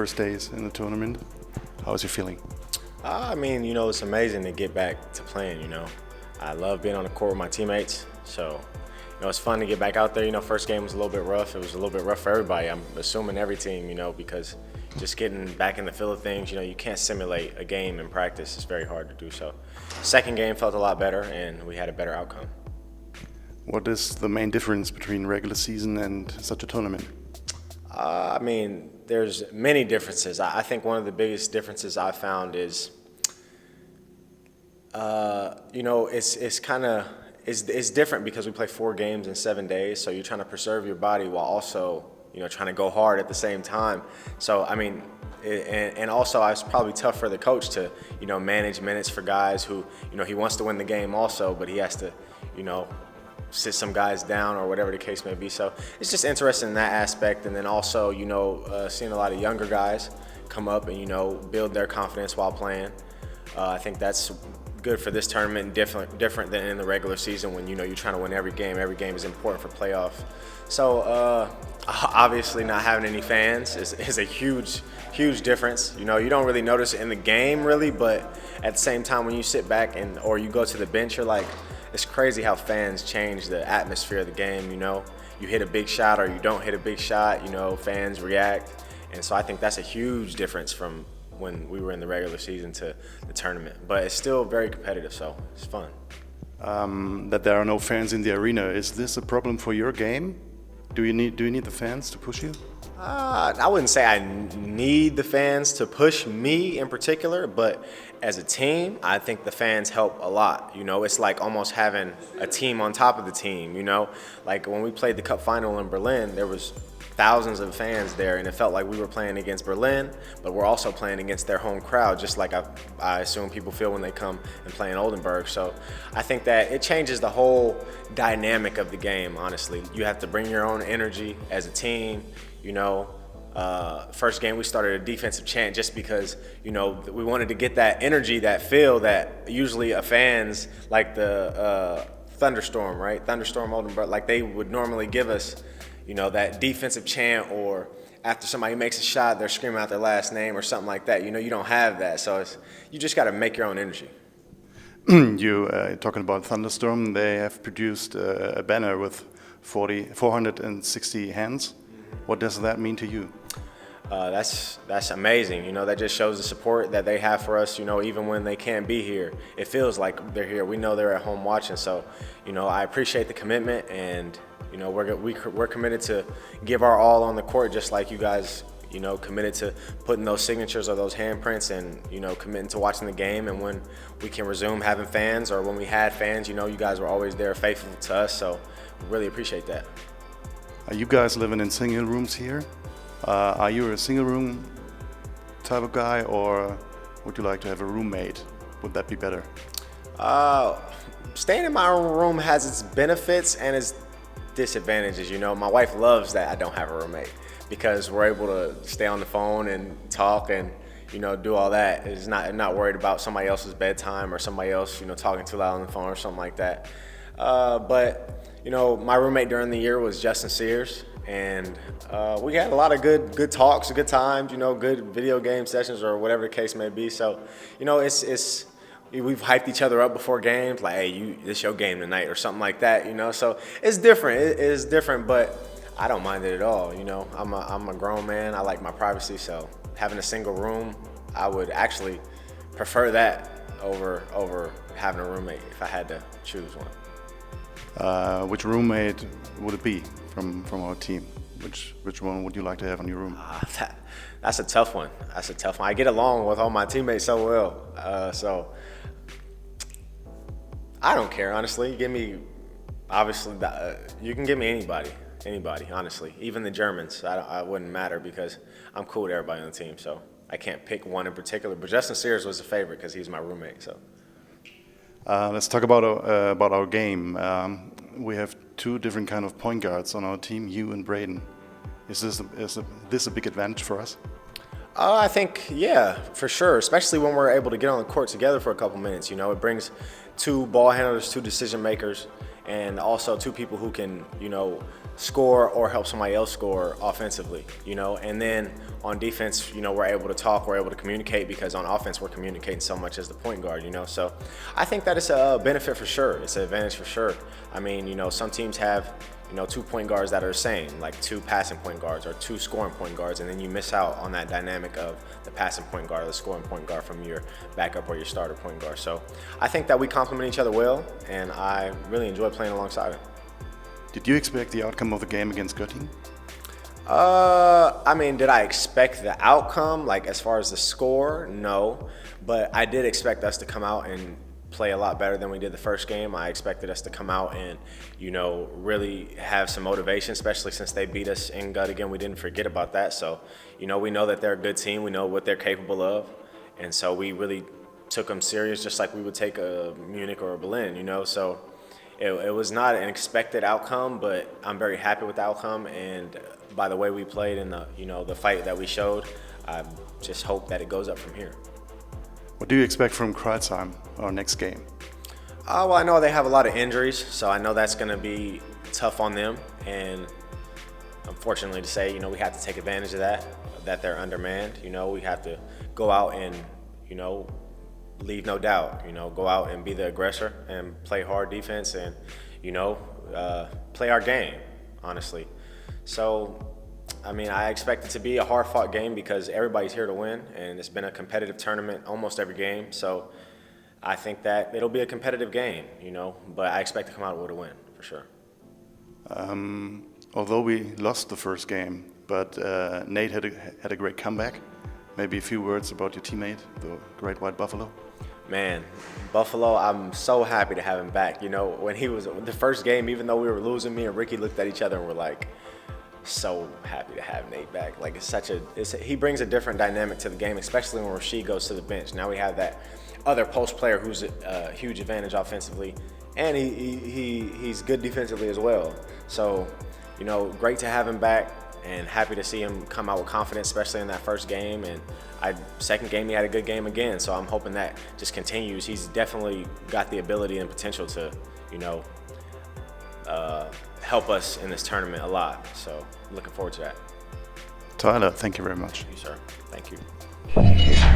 first days in the tournament. How is you feeling? I mean, it's amazing to get back to playing, I love being on the court with my teammates, so, it's fun to get back out there. First game was a little bit rough. It was a little bit rough for everybody. I'm assuming every team, because just getting back in the feel of things, you can't simulate a game in practice. It's very hard to do so. Second game felt a lot better, and we had a better outcome. What is the main difference between regular season and such a tournament? I mean, there's many differences. I think one of the biggest differences I found is, it's different because we play 4 games in 7 days, so you're trying to preserve your body while also, trying to go hard at the same time. So, I mean, and also it's probably tough for the coach to, manage minutes for guys who, he wants to win the game also, but he has to, sit some guys down or whatever the case may be. So it's just interesting in that aspect. And then also, seeing a lot of younger guys come up and, build their confidence while playing. I think that's good for this tournament, different than in the regular season when, you're trying to win every game. Every game is important for playoff. So obviously not having any fans is a huge difference. You don't really notice it in the game really, but at the same time when you sit back or you go to the bench, you're like, it's crazy how fans change the atmosphere of the game, You hit a big shot or you don't hit a big shot, fans react. And so I think that's a huge difference from when we were in the regular season to the tournament. But it's still very competitive, so it's fun. That there are no fans in the arena, is this a problem for your game? Do you need the fans to push you? I wouldn't say I need the fans to push me in particular, but as a team, I think the fans help a lot. It's like almost having a team on top of the team, Like when we played the Cup final in Berlin, there was thousands of fans there, and it felt like we were playing against Berlin, but we're also playing against their home crowd, just like I assume people feel when they come and play in Oldenburg. So I think that it changes the whole dynamic of the game, honestly. You have to bring your own energy as a team, First game we started a defensive chant just because, we wanted to get that energy, that feel that usually a fans like the Thunderstorm, right? Thunderstorm Oldenburg, like they would normally give us, that defensive chant, or after somebody makes a shot, they're screaming out their last name or something like that. You don't have that, so you just got to make your own energy. Talking about Thunderstorm, they have produced a banner with 460 hands. What does that mean to you? That's amazing. That just shows the support that they have for us. Even when they can't be here, it feels like they're here. We know they're at home watching. So, I appreciate the commitment, and we're committed to give our all on the court, just like you guys. Committed to putting those signatures or those handprints, and committing to watching the game. And when we can resume having fans, or when we had fans, you guys were always there, faithful to us. So, we really appreciate that. Are you guys living in single rooms here? Are you a single room type of guy, or would you like to have a roommate? Would that be better? Staying in my own room has its benefits and its disadvantages. My wife loves that I don't have a roommate, because we're able to stay on the phone and talk and do all that. It's not worried about somebody else's bedtime or somebody else talking too loud on the phone or something like that. But my roommate during the year was Justin Sears, and we had a lot of good talks, good times, good video game sessions or whatever the case may be. So, we've hyped each other up before games, like, hey, this your game tonight or something like that, So it's different. It is different, but I don't mind it at all. I'm a grown man. I like my privacy, so having a single room, I would actually prefer that over having a roommate if I had to choose one. Which roommate would it be from our team? Which one would you like to have in your room? That's a tough one. I get along with all my teammates so well. So I don't care, honestly. Give me, obviously, you can give me anybody, honestly. Even the Germans, I wouldn't matter, because I'm cool with everybody on the team. So I can't pick one in particular. But Justin Sears was a favorite because he's my roommate. So. Let's talk about our game. We have 2 different kind of point guards on our team, you and Braden. Is this a big advantage for us? I think, yeah, for sure, especially when we're able to get on the court together for a couple minutes. It brings 2 ball handlers, 2 decision makers, and also two people who can, you know, score or help somebody else score offensively, you know. And then on defense, you know, we're able to talk, we're able to communicate, because on offense we're communicating so much as the point guard, you know. So I think that it's a benefit for sure. It's an advantage for sure. I mean, you know, some teams have, you know, two point guards that are the same, like two passing point guards or two scoring point guards, and then you miss out on that dynamic of the passing point guard or the scoring point guard from your backup or your starter point guard. So I think that we complement each other well, and I really enjoy playing alongside him. Did you expect the outcome of the game against Göttingen? I mean, did I expect the outcome, like as far as the score? No, but I did expect us to come out and play a lot better than we did the first game. I expected us to come out and, you know, really have some motivation, especially since they beat us in Göttingen. We didn't forget about that. So, you know, we know that they're a good team. We know what they're capable of. And so we really took them serious, just like we would take a Munich or a Berlin, you know. So it was not an expected outcome, but I'm very happy with the outcome. And by the way we played and the, you know, the fight that we showed, I just hope that it goes up from here. What do you expect from Kreuzheim, our next game? Well, I know they have a lot of injuries, so I know that's going to be tough on them. And unfortunately to say, you know, we have to take advantage of that they're undermanned. You know, we have to go out and, you know, leave no doubt, you know, go out and be the aggressor and play hard defense and, you know, play our game, honestly. So, I mean, I expect it to be a hard-fought game because everybody's here to win, and it's been a competitive tournament almost every game. So I think that it'll be a competitive game, you know, but I expect to come out with a win, for sure. Although we lost the first game, but Nate had a great comeback. Maybe a few words about your teammate, the Great White Buffalo. Man, Buffalo, I'm so happy to have him back. You know, when he was the first game, even though we were losing, me and Ricky looked at each other and were like, so happy to have Nate back. Like, he brings a different dynamic to the game, especially when Rasheed goes to the bench. Now we have that other post player who's a huge advantage offensively, and he's good defensively as well. So, you know, great to have him back, and happy to see him come out with confidence, especially in that first game. And second game, he had a good game again. So I'm hoping that just continues. He's definitely got the ability and potential to, you know, help us in this tournament a lot. So looking forward to that. Tyler, thank you very much. Thank you, sir. Thank you.